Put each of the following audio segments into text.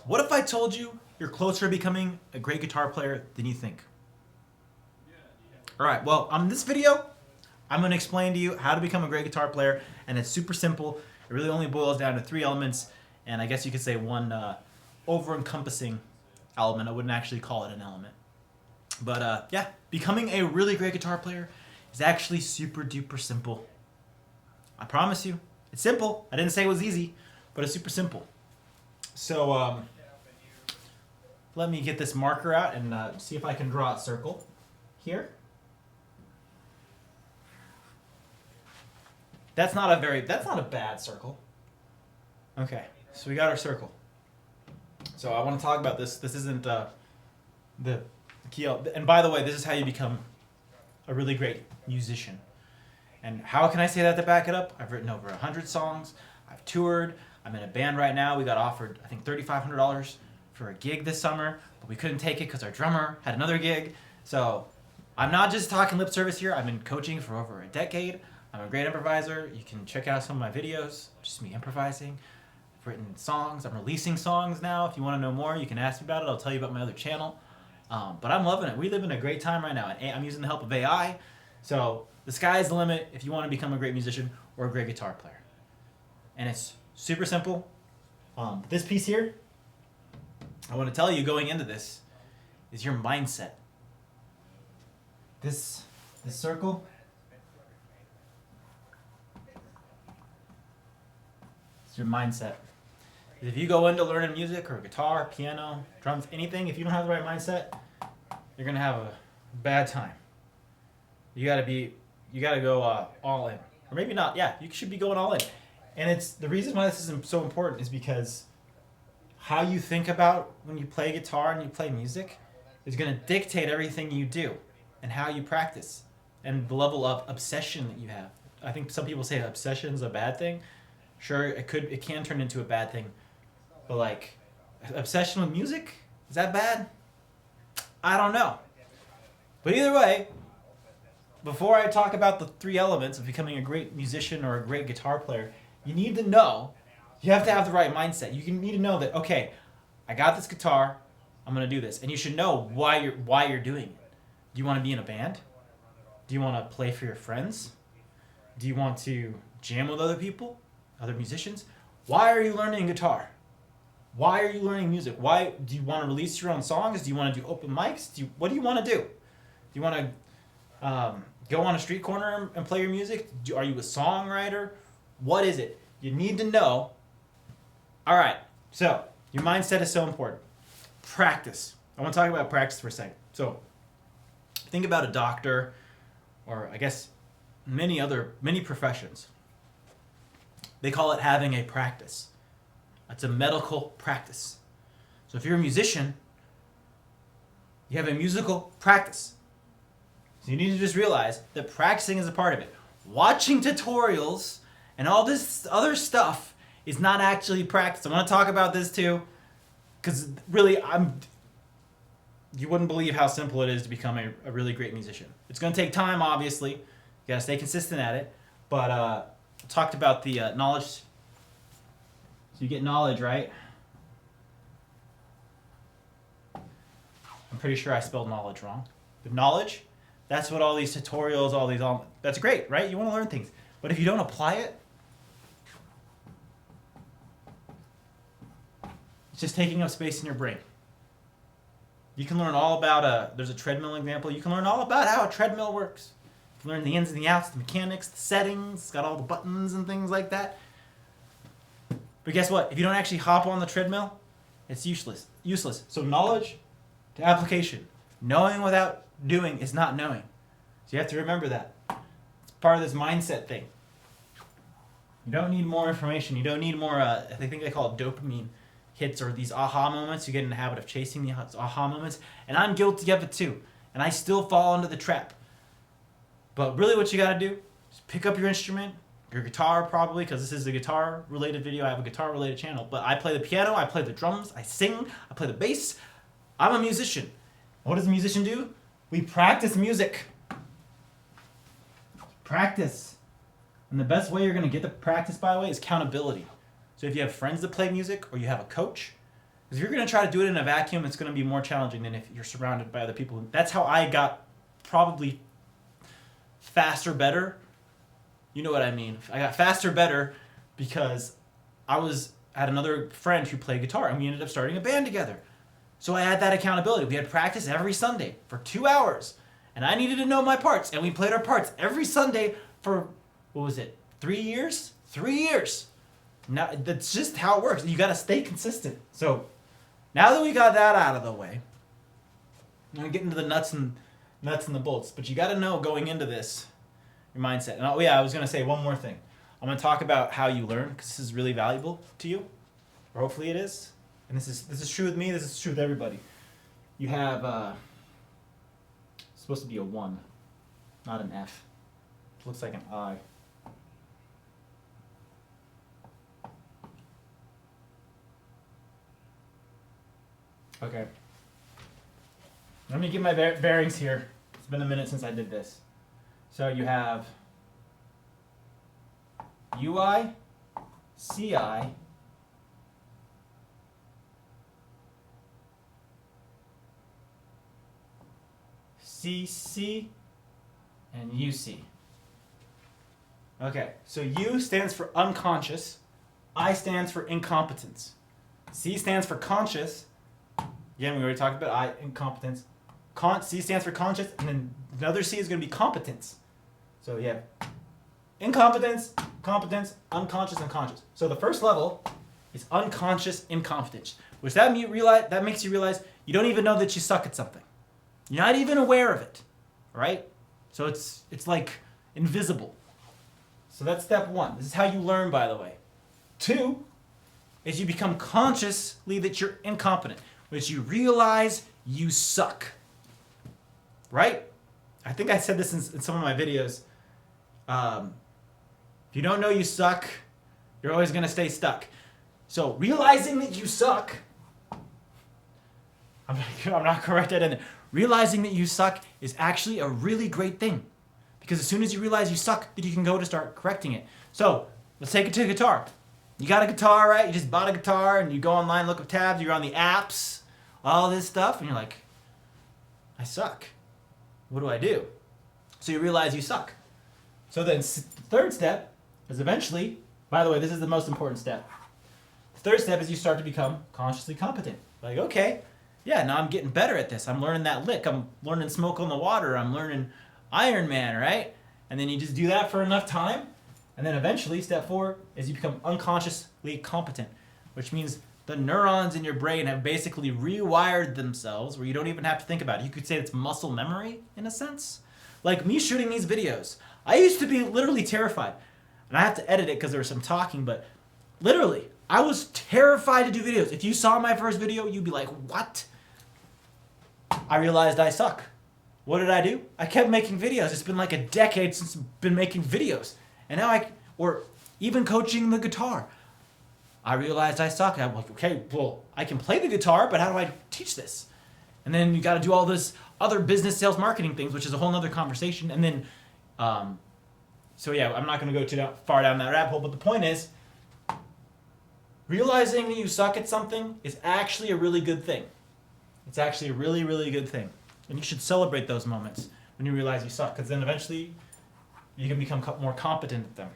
What if I told you you're closer to becoming a great guitar player than you think? All right, well, on this video, I'm going to explain to you how to become a great guitar player, and it's super simple. It really only boils down to 3 elements, and I guess you could say one over-encompassing element. I wouldn't actually call it an element. But yeah, becoming a really great guitar player is actually super duper simple. I promise you. It's simple. I didn't say it was easy, but it's super simple. So let me get this marker out and see if I can draw a circle here. That's not a bad circle. Okay, so we got our circle. So I want to talk about this. This isn't the key. And by the way, this is how you become a really great musician. And how can I say that to back it up? I've written over 100 songs. I've toured. I'm in a band right now. We got offered, I think, $3,500 for a gig this summer, but we couldn't take it because our drummer had another gig. So I'm not just talking lip service here. I've been coaching for over a decade. I'm a great improviser. You can check out some of my videos, just me improvising. I've written songs. I'm releasing songs now. If you want to know more, you can ask me about it. I'll tell you about my other channel. But I'm loving it. We live in a great time right now. And I'm using the help of AI. So the sky's the limit if you want to become a great musician or a great guitar player. And it's super simple. This piece here, I want to tell you going into this, is your mindset. This circle, it's your mindset. If you go into learning music or guitar, piano, drums, anything, if you don't have the right mindset, you're going to have a bad time. You gotta go all in. Or maybe not, yeah, you should be going all in. And it's the reason why this is so important is because how you think about when you play guitar and you play music is going to dictate everything you do and how you practice and the level of obsession that you have. I think some people say obsession is a bad thing. Sure, it can turn into a bad thing. But like obsession with music, is that bad? I don't know. But either way, before I talk about the 3 elements of becoming a great musician or a great guitar player, you need to know, you have to have the right mindset. You need to know that, okay, I got this guitar, I'm going to do this. And you should know why you're doing it. Do you want to be in a band? Do you want to play for your friends? Do you want to jam with other people, other musicians? Why are you learning guitar? Why are you learning music? Why do you want to release your own songs? Do you want to do open mics? What do you want to do? Do you want to go on a street corner and play your music? Are you a songwriter? What is it? You need to know. All right, so your mindset is so important. Practice. I want to talk about practice for a second. So think about a doctor, or I guess many professions. They call it having a practice. It's a medical practice. So if you're a musician, you have a musical practice. So you need to just realize that practicing is a part of it. Watching tutorials and all this other stuff is not actually practice. I want to talk about this too, because really, you wouldn't believe how simple it is to become a really great musician. It's going to take time, obviously. You got to stay consistent at it. But I talked about the knowledge. So you get knowledge, right? I'm pretty sure I spelled knowledge wrong. But knowledge, that's what all these tutorials, that's great, right? You want to learn things. But if you don't apply it, it's just taking up space in your brain. You can learn all about there's a treadmill example. You can learn all about how a treadmill works. You can learn the ins and the outs, the mechanics, the settings. It's got all the buttons and things like that. But guess what? If you don't actually hop on the treadmill, it's useless. So knowledge to application. Knowing without doing is not knowing. So you have to remember that. It's part of this mindset thing. You don't need more information. You don't need more, I think they call it dopamine hits, or these aha moments. You get in the habit of chasing the aha moments. And I'm guilty of it too. And I still fall into the trap. But really what you got to do is pick up your instrument, your guitar probably, because this is a guitar related video. I have a guitar related channel. But I play the piano, I play the drums, I sing, I play the bass. I'm a musician. What does a musician do? We practice music. Practice. And the best way you're going to get the practice, by the way, is accountability. So if you have friends that play music, or you have a coach, Because if you're going to try to do it in a vacuum, it's going to be more challenging than if you're surrounded by other people. That's how I got probably faster, better. You know what I mean. I got faster, better because I had another friend who played guitar, and we ended up starting a band together. So I had that accountability. We had practice every Sunday for 2 hours, and I needed to know my parts, and we played our parts every Sunday for, 3 years? 3 years. Now, that's just how it works. You got to stay consistent. So now that we got that out of the way, I'm going to get into the nuts and the bolts. But you got to know going into this, your mindset. And I was going to say one more thing. I'm going to talk about how you learn, because this is really valuable to you, or hopefully it is. And this is true with me. This is true with everybody. You have it's supposed to be a 1, not an F. It looks like an I. Okay. Let me get my bearings here. It's been a minute since I did this. So you have UI, CI, CC, and UC. Okay, so U stands for unconscious, I stands for incompetence, C stands for conscious. Again, we already talked about I, incompetence. C stands for conscious, and then another C is going to be competence. So you have incompetence, competence, unconscious, and conscious. So the first level is unconscious incompetence, which that makes you realize you don't even know that you suck at something. You're not even aware of it, right? So it's like invisible. So that's step 1. This is how you learn, by the way. 2 is you become consciously that you're incompetent, which you realize you suck, right? I think I said this in some of my videos. If you don't know you suck, you're always going to stay stuck. So realizing that you suck, I'm not correct that in there. Realizing that you suck is actually a really great thing, because as soon as you realize you suck, then you can go to start correcting it. So let's take it to guitar. You got a guitar, right? You just bought a guitar and you go online, look up tabs, you're on the apps, all this stuff, and you're like, I suck. What do I do? So you realize you suck. So then the third step is eventually, by the way, this is the most important step. The third step is you start to become consciously competent. Like, okay, yeah, now I'm getting better at this. I'm learning that lick. I'm learning Smoke on the Water. I'm learning Iron Man, right? And then you just do that for enough time. And then eventually, step 4 is you become unconsciously competent, which means the neurons in your brain have basically rewired themselves where you don't even have to think about it. You could say it's muscle memory in a sense. Like me shooting these videos. I used to be literally terrified. And I have to edit it because there was some talking, but literally, I was terrified to do videos. If you saw my first video, you'd be like, what? I realized I suck. What did I do? I kept making videos. It's been like a decade since I've been making videos. And now or even coaching the guitar. I realized I suck. I'm like, okay, well, I can play the guitar, but how do I teach this? And then you got to do all this other business, sales, marketing things, which is a whole nother conversation. And then, so yeah, I'm not going to go too far down that rabbit hole, but the point is, realizing that you suck at something is actually a really good thing. It's actually a really, really good thing. And you should celebrate those moments when you realize you suck, because then eventually you can become more competent at them.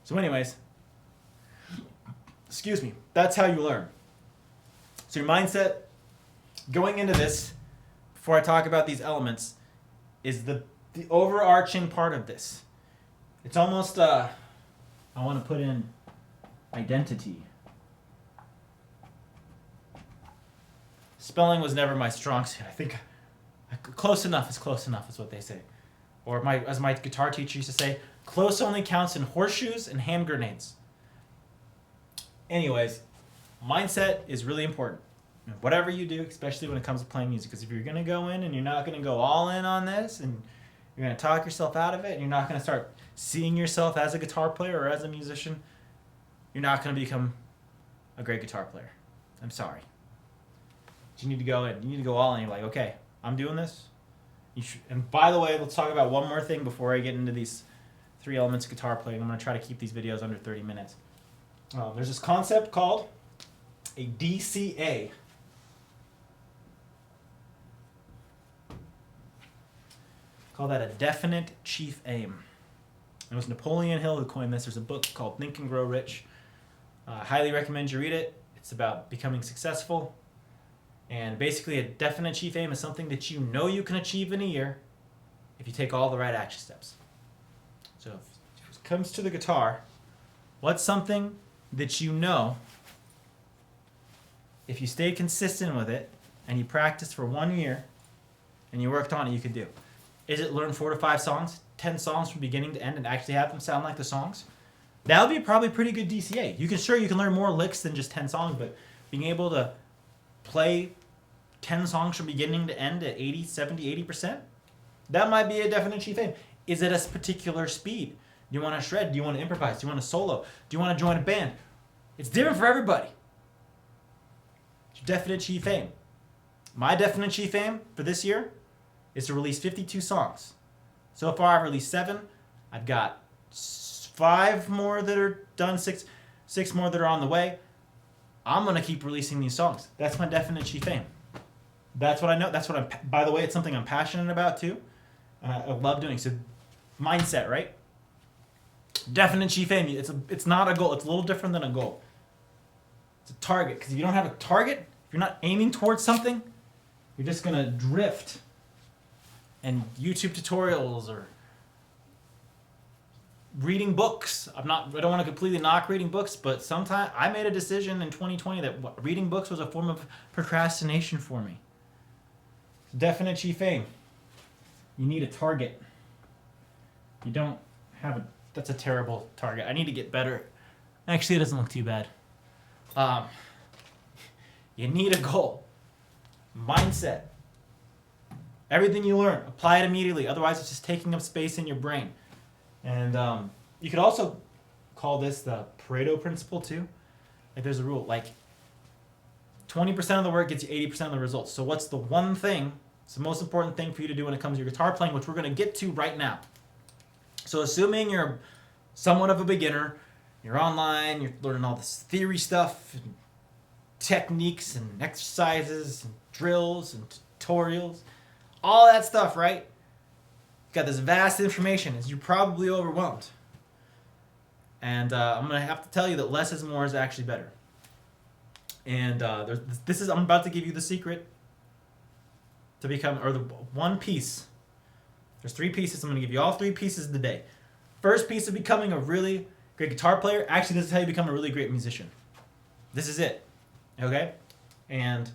So anyways, excuse me, that's how you learn. So your mindset going into this, before I talk about these elements, is the overarching part of this. It's almost, I want to put in identity. Spelling was never my strong suit. I think close enough is what they say. Or as my guitar teacher used to say, close only counts in horseshoes and hand grenades. Anyways, mindset is really important. Whatever you do, especially when it comes to playing music, because if you're going to go in and you're not going to go all in on this and you're going to talk yourself out of it and you're not going to start seeing yourself as a guitar player or as a musician, you're not going to become a great guitar player. I'm sorry. But you need to go in. You need to go all in. You're like, okay, I'm doing this. And by the way, let's talk about one more thing before I get into these 3 elements of guitar playing. I'm going to try to keep these videos under 30 minutes. There's this concept called a DCA. Call that a definite chief aim. It was Napoleon Hill who coined this. There's a book called Think and Grow Rich. I highly recommend you read it. It's about becoming successful. And basically, a definite chief aim is something that you know you can achieve in a year if you take all the right action steps. So if it comes to the guitar, what's something that you know, if you stayed consistent with it and you practiced for 1 year and you worked on it, you could do? Is it learn 4 to 5 songs, 10 songs from beginning to end and actually have them sound like the songs? That would be probably pretty good DCA. You can learn more licks than just 10 songs, but being able to play 10 songs from beginning to end at 80, 70, 80%, that might be a definite chief aim. Is it a particular speed? Do you want to shred? Do you want to improvise? Do you want to solo? Do you want to join a band? It's different for everybody. It's your definite chief aim. My definite chief aim for this year is to release 52 songs. So far, I've released 7. I've got 5 more that are done, 6 more that are on the way. I'm going to keep releasing these songs. That's my definite chief aim. That's what I know. That's what I'm, by the way, it's something I'm passionate about too. I love doing. So mindset, right? Definite chief aim. It's not a goal. It's a little different than a goal. It's a target. Because if you don't have a target, if you're not aiming towards something, you're just going to drift. And YouTube tutorials or reading books. I don't want to completely knock reading books, but sometimes I made a decision in 2020 that reading books was a form of procrastination for me. Definite chief aim. You need a target. You don't have that's a terrible target. I need to get better. Actually, it doesn't look too bad. You need a goal. Mindset. Everything you learn, apply it immediately. Otherwise, it's just taking up space in your brain. And you could also call this the Pareto principle too. Like there's a rule, like 20% of the work gets you 80% of the results. So what's the one thing, it's the most important thing for you to do when it comes to your guitar playing, which we're going to get to right now. So assuming you're somewhat of a beginner, you're online, you're learning all this theory stuff, and techniques and exercises and drills and tutorials, all that stuff, right? You've got this vast information, you're probably overwhelmed. And I'm going to have to tell you that less is more is actually better. And I'm about to give you the secret to become, or the one piece. There's 3 pieces. I'm going to give you all 3 pieces of the day. First piece of becoming a really great guitar player. Actually, this is how you become a really great musician. This is it. Okay? And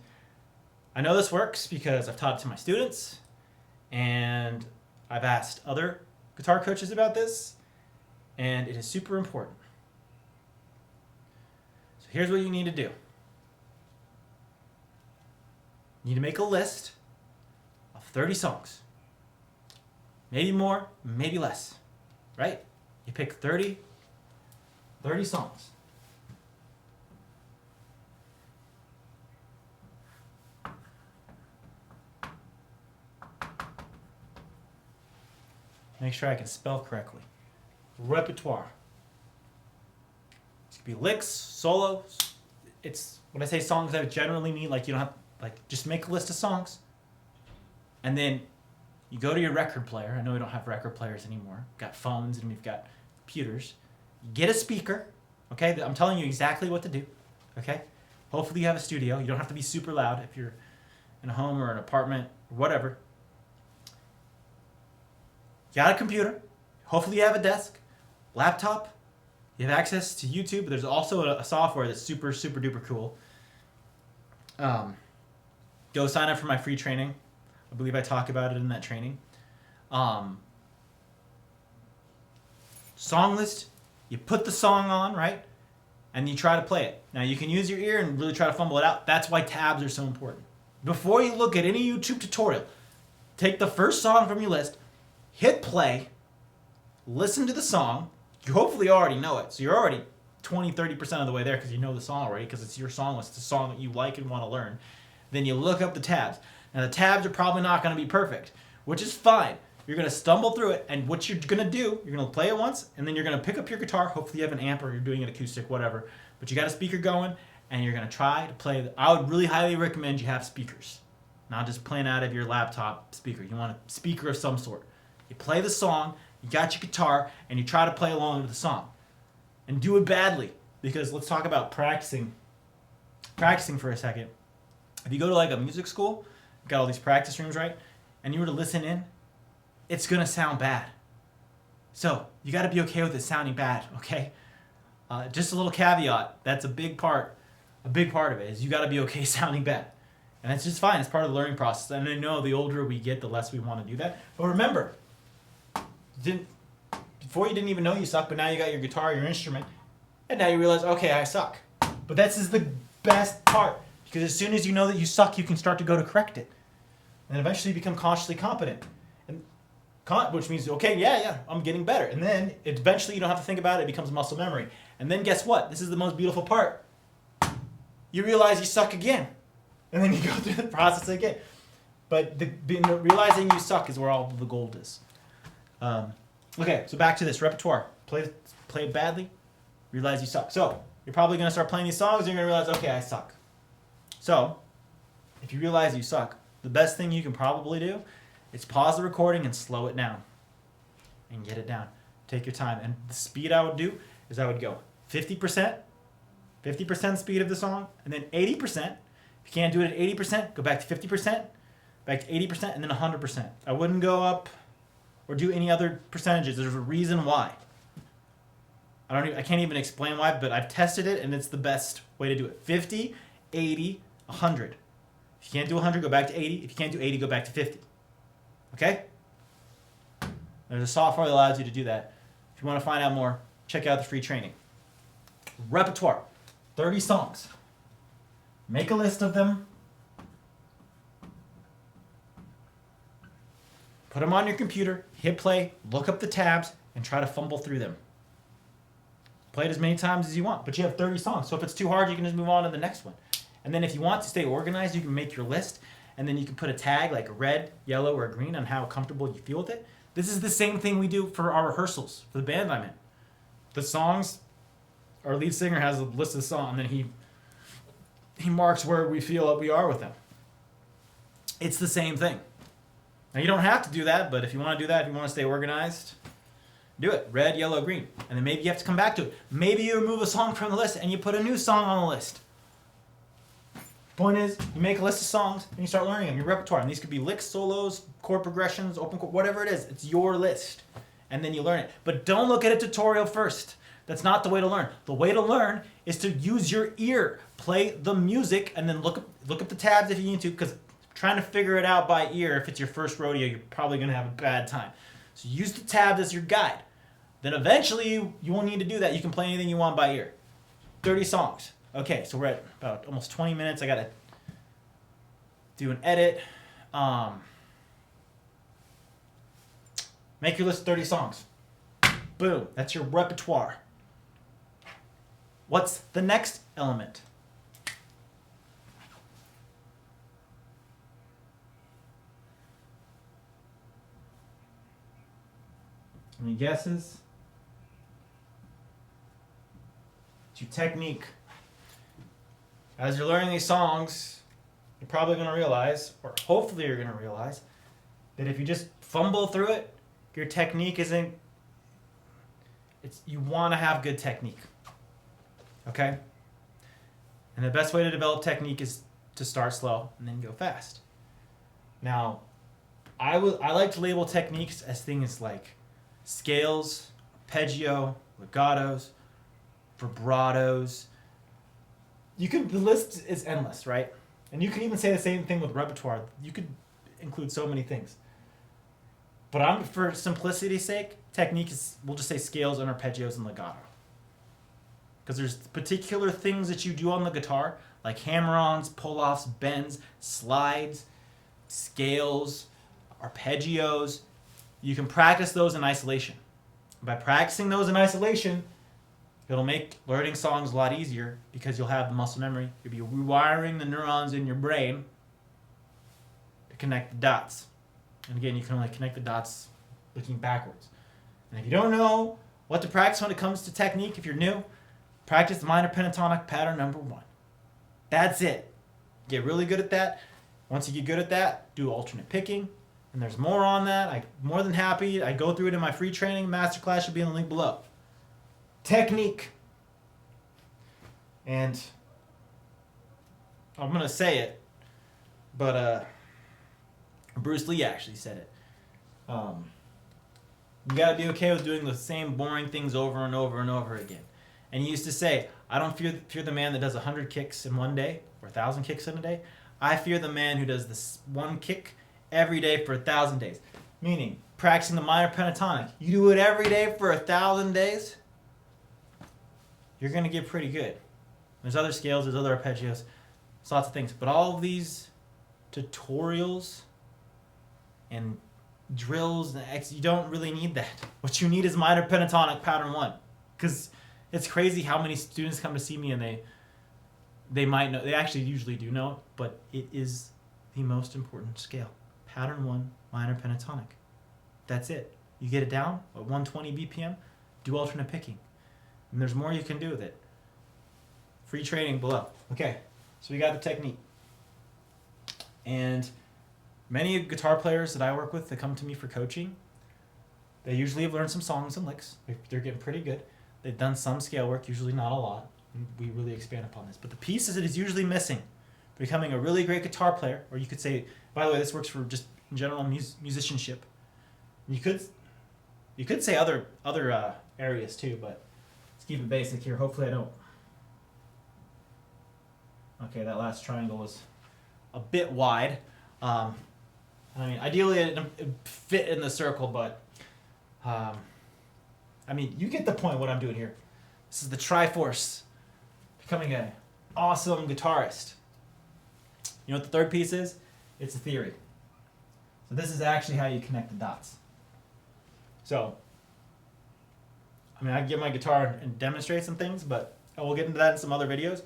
I know this works because I've taught it to my students, and I've asked other guitar coaches about this, and it is super important. So here's what you need to do. You need to make a list of 30 songs. Maybe more, maybe less, right? You pick 30 songs. Make sure I can spell correctly. Repertoire. It could be licks, solos. It's when I say songs, I generally mean like you don't have just make a list of songs, and then you go to your record player. I know we don't have record players anymore. We've got phones and we've got computers. You get a speaker. Okay, I'm telling you exactly what to do. Okay, hopefully you have a studio. You don't have to be super loud if you're in a home or an apartment or whatever. You got a computer. Hopefully you have a desk, laptop. You have access to YouTube. There's also a software that's super, super duper cool. Go sign up for my free training. I believe I talk about it in that training. Song list. You put the song on, right? And you try to play it. Now you can use your ear and really try to fumble it out. That's why tabs are so important. Before you look at any YouTube tutorial, take the first song from your list, hit play, listen to the song. You hopefully already know it. So you're already 20, 30% of the way there because you know the song already because it's your song list. It's a song that you like and want to learn. Then you look up the tabs. Now the tabs are probably not going to be perfect, which is fine. You're going to stumble through it, and what you're going to do, you're going to play it once, and then you're going to pick up your guitar. Hopefully you have an amp or you're doing it acoustic, whatever. But you got a speaker going, and you're going to try to play. I would really highly recommend you have speakers, not just playing out of your laptop speaker. You want a speaker of some sort. You play the song, you got your guitar, and you try to play along with the song. And do it badly, because let's talk about practicing. Practicing for a second. If you go to like a music school, you got all these practice rooms, right? And you were to listen in, it's going to sound bad. So you got to be okay with it sounding bad, okay? Just a little caveat. That's a big part of it is you got to be okay sounding bad. And that's just fine. It's part of the learning process. And I know the older we get, the less we want to do that. But remember, before you didn't even know you suck, but now you got your guitar, your instrument, and now you realize, okay, I suck. But this is the best part, because as soon as you know that you suck, you can start to go to correct it. And then eventually you become consciously competent. Which means, okay, yeah, I'm getting better. And then eventually you don't have to think about it. It becomes muscle memory. And then guess what? This is the most beautiful part. You realize you suck again. And then you go through the process again. But realizing you suck is where all the gold is. Okay, so back to this. Repertoire. Play it badly. Realize you suck. So you're probably going to start playing these songs and you're going to realize, okay, I suck. So if you realize you suck, the best thing you can probably do is pause the recording and slow it down and get it down. Take your time. And the speed I would do is I would go 50% speed of the song, and then 80%. If you can't do it at 80%, go back to 50%, back to 80%, and then 100%. I wouldn't go up or do any other percentages. There's a reason why. I can't even explain why, but I've tested it, and it's the best way to do it. 50, 80, 100. If you can't do 100, go back to 80. If you can't do 80, go back to 50. Okay? There's a software that allows you to do that. If you want to find out more, check out the free training. Repertoire. 30 songs. Make a list of them. Put them on your computer. Hit play. Look up the tabs and try to fumble through them. Play it as many times as you want, but you have 30 songs. So if it's too hard, you can just move on to the next one. And then if you want to stay organized, you can make your list. And then you can put a tag like a red, yellow, or green on how comfortable you feel with it. This is the same thing we do for our rehearsals, for the band I'm in. The songs, our lead singer has a list of songs, and then he marks where we feel that we are with them. It's the same thing. Now, you don't have to do that, but if you want to do that, if you want to stay organized, do it. Red, yellow, green. And then maybe you have to come back to it. Maybe you remove a song from the list and you put a new song on the list. Point is, you make a list of songs and you start learning them, your repertoire. And these could be licks, solos, chord progressions, open chord, whatever it is. It's your list. And then you learn it. But don't look at a tutorial first. That's not the way to learn. The way to learn is to use your ear. Play the music and then look up the tabs if you need to, because trying to figure it out by ear, if it's your first rodeo, you're probably going to have a bad time. So use the tabs as your guide. Then eventually you won't need to do that. You can play anything you want by ear. 30 songs. Okay, so we're at about almost 20 minutes. I got to do an edit. Make your list of 30 songs. Boom. That's your repertoire. What's the next element? Any guesses? It's your technique. As you're learning these songs, you're probably going to realize, or hopefully you're going to realize, that if you just fumble through it, your technique isn't, you want to have good technique. Okay? And the best way to develop technique is to start slow and then go fast. Now, I like to label techniques as things like scales, arpeggio, legatos, vibratos. The list is endless, right? And you can even say the same thing with repertoire. You could include so many things. But for simplicity's sake, technique is, we'll just say scales and arpeggios and legato. Because there's particular things that you do on the guitar, like hammer-ons, pull-offs, bends, slides, scales, arpeggios. You can practice those in isolation. By practicing those in isolation, it'll make learning songs a lot easier because you'll have the muscle memory. You'll be rewiring the neurons in your brain to connect the dots. And again, you can only connect the dots looking backwards. And if you don't know what to practice when it comes to technique, if you're new, practice minor pentatonic pattern number 1. That's it. Get really good at that. Once you get good at that, do alternate picking. And there's more on that. I'm more than happy. I go through it in my free training. Masterclass should be in the link below. Technique. And I'm going to say it, but Bruce Lee actually said it. You got to be okay with doing the same boring things over and over and over again. And he used to say, I don't fear the man that does 100 kicks in one day or 1,000 kicks in a day. I fear the man who does this one kick every day for 1,000 days. Meaning, practicing the minor pentatonic. You do it every day for 1,000 days, you're going to get pretty good. There's other scales, there's other arpeggios, there's lots of things. But all of these tutorials and drills, you don't really need that. What you need is minor pentatonic pattern 1. Because it's crazy how many students come to see me and they might know, they actually usually do know it, but it is the most important scale. Pattern 1, minor pentatonic. That's it. You get it down at 120 BPM, do alternate picking. And there's more you can do with it. Free training below. Okay, so we got the technique. And many guitar players that I work with that come to me for coaching, they usually have learned some songs and licks. They're getting pretty good. They've done some scale work, usually not a lot. We really expand upon this. But the piece that is usually missing, becoming a really great guitar player, or you could say, by the way, this works for just general musicianship. You could say other areas too, but let's keep it basic here. Hopefully I don't. Okay, that last triangle was a bit wide. I mean, ideally it fit in the circle, but I mean, you get the point of what I'm doing here. This is the Triforce, becoming an awesome guitarist. You know what the third piece is? It's a theory. So this is actually how you connect the dots. So, I mean, I can get my guitar and demonstrate some things, but I will get into that in some other videos.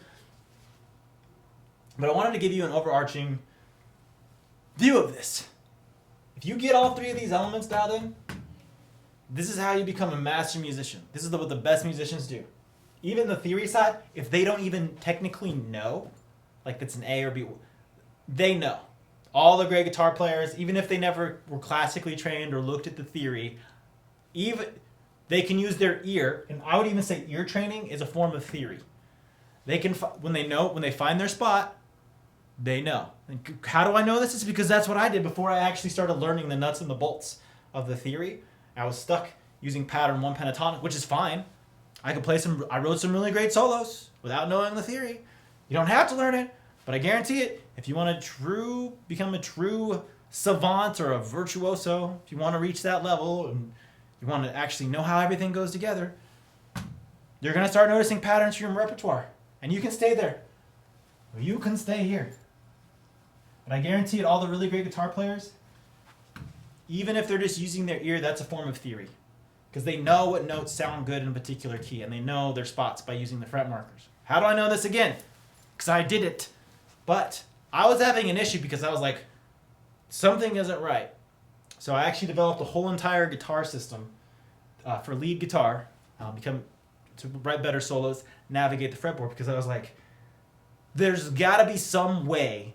But I wanted to give you an overarching view of this. If you get all three of these elements dialed in, this is how you become a master musician. This is what the best musicians do. Even the theory side, if they don't even technically know, like it's an A or B, they know. All the great guitar players, even if they never were classically trained or looked at the theory, even they can use their ear, and I would even say ear training is a form of theory. They can, when they find their spot, they know. And how do I know this? It's because that's what I did before I actually started learning the nuts and the bolts of the theory. I was stuck using pattern 1 pentatonic, which is fine. I wrote some really great solos without knowing the theory. You don't have to learn it, but I guarantee it, if you want to become a true savant or a virtuoso, if you want to reach that level and you want to actually know how everything goes together, you're going to start noticing patterns from your repertoire. And you can stay there. Or you can stay here. But I guarantee it, all the really great guitar players, even if they're just using their ear, that's a form of theory. Because they know what notes sound good in a particular key, and they know their spots by using the fret markers. How do I know this again? Because I did it. But I was having an issue because I was like, something isn't right. So I actually developed a whole entire guitar system for lead guitar, to write better solos, navigate the fretboard, because I was like, there's got to be some way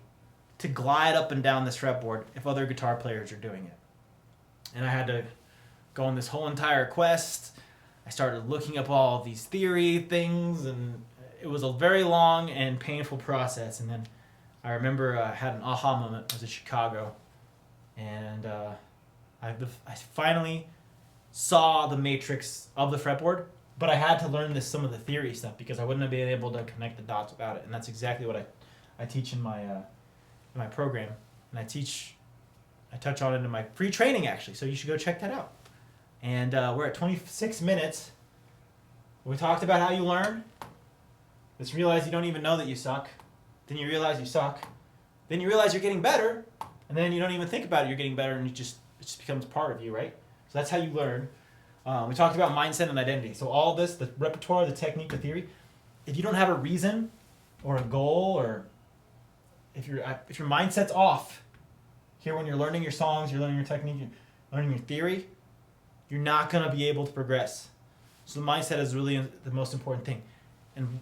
to glide up and down this fretboard if other guitar players are doing it. And I had to go on this whole entire quest. I started looking up all of these theory things, and it was a very long and painful process. And then I remember I had an aha moment. I was in Chicago, and I finally saw the matrix of the fretboard, but I had to learn some of the theory stuff because I wouldn't have been able to connect the dots without it. And that's exactly what I teach in my program, and I touch on it in my free training actually. So you should go check that out. And we're at 26 minutes. We talked about how you learn. Just realize you don't even know that you suck. Then you realize you suck. Then you realize you're getting better, and then you don't even think about it. You're getting better, and it just becomes part of you, right? So that's how you learn. We talked about mindset and identity. So all this, the repertoire, the technique, the theory. If you don't have a reason or a goal, or if your mindset's off, here when you're learning your songs, you're learning your technique, you're learning your theory, you're not going to be able to progress. So the mindset is really the most important thing. And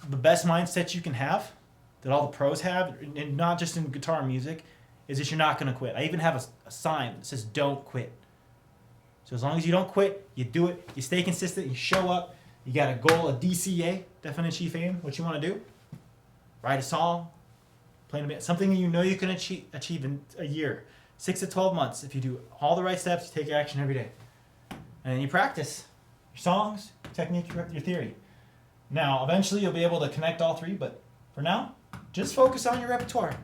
the best mindset you can have that all the pros have, and not just in guitar and music, is that you're not going to quit. I even have a sign that says don't quit. So as long as you don't quit, you do it, you stay consistent, you show up, you got a goal, a DCA, definite chief aim, what you want to do, write a song, play in a band, something you know you can achieve in a year, 6 to 12 months. If you do all the right steps, you take action every day. And then you practice your songs, your technique, your theory. Now, eventually you'll be able to connect all three, but for now, just focus on your repertoire.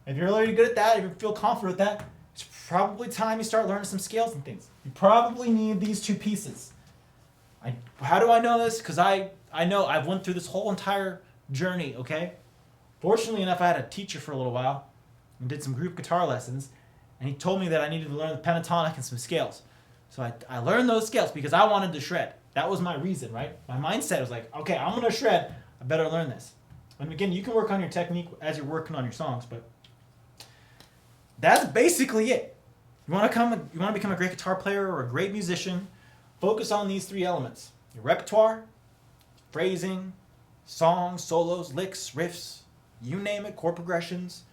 If you're already good at that, if you feel confident with that, it's probably time you start learning some scales and things. You probably need these two pieces. How do I know this? Because I know I've went through this whole entire journey, okay? Fortunately enough, I had a teacher for a little while and did some group guitar lessons, and he told me that I needed to learn the pentatonic and some scales. So I learned those scales because I wanted to shred. That was my reason, right? My mindset was like, okay, I'm going to shred. I better learn this. And again, you can work on your technique as you're working on your songs, but that's basically it. You want to become a great guitar player or a great musician, focus on these three elements. Your repertoire, phrasing, songs, solos, licks, riffs, you name it, chord progressions,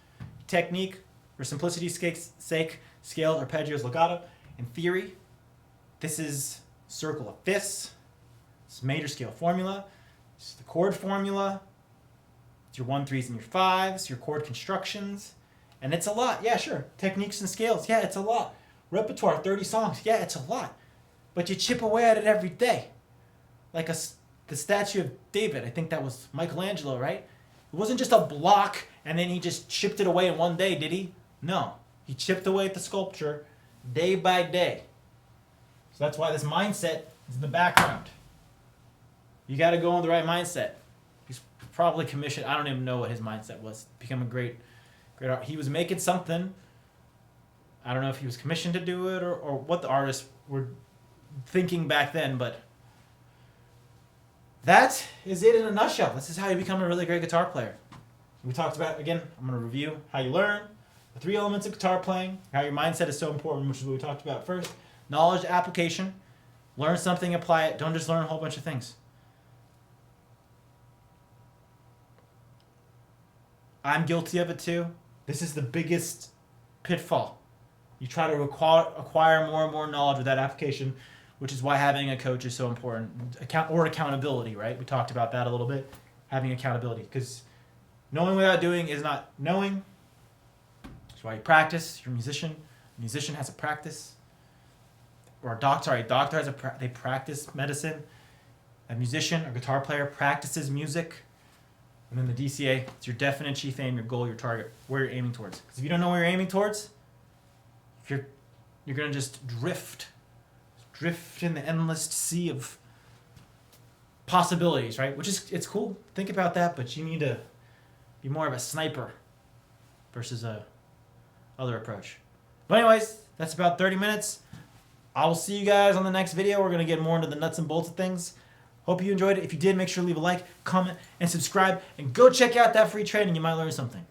technique, for simplicity's sake, scales, arpeggios, legato, and theory. This is circle of fifths. It's major scale formula. It's the chord formula. It's your 1/3s and your 5s, your chord constructions. And it's a lot. Yeah, sure. Techniques and scales. Yeah, it's a lot. Repertoire, 30 songs. Yeah, it's a lot. But you chip away at it every day. Like the statue of David. I think that was Michelangelo, right? It wasn't just a block and then he just chipped it away in one day, did he? No. He chipped away at the sculpture day by day. So that's why this mindset is in the background. You got to go in the right mindset. He's probably commissioned. I don't even know what his mindset was. Become a great art. He was making something. I don't know if he was commissioned to do it or what the artists were thinking back then, but that is it in a nutshell. This is how you become a really great guitar player. We talked about, again, I'm going to review how you learn, the 3 elements of guitar playing, how your mindset is so important, which is what we talked about first. Knowledge, application. Learn something, apply it. Don't just learn a whole bunch of things. I'm guilty of it too. This is the biggest pitfall. You try to acquire more and more knowledge without application, which is why having a coach is so important. Accountability, right? We talked about that a little bit. Having accountability. Because knowing without doing is not knowing. That's why you practice. You're a musician. A musician has a practice. Or a doctor has they practice medicine. A musician or guitar player practices music. And then the DCA, it's your definite chief aim, your goal, your target, where you're aiming towards. Because if you don't know where you're aiming towards, you're going to just drift in the endless sea of possibilities, right? Which is, it's cool. Think about that, but you need to be more of a sniper versus a other approach. But anyways, that's about 30 minutes. I will see you guys on the next video. We're going to get more into the nuts and bolts of things. Hope you enjoyed it. If you did, make sure to leave a like, comment, and subscribe. And go check out that free training. You might learn something.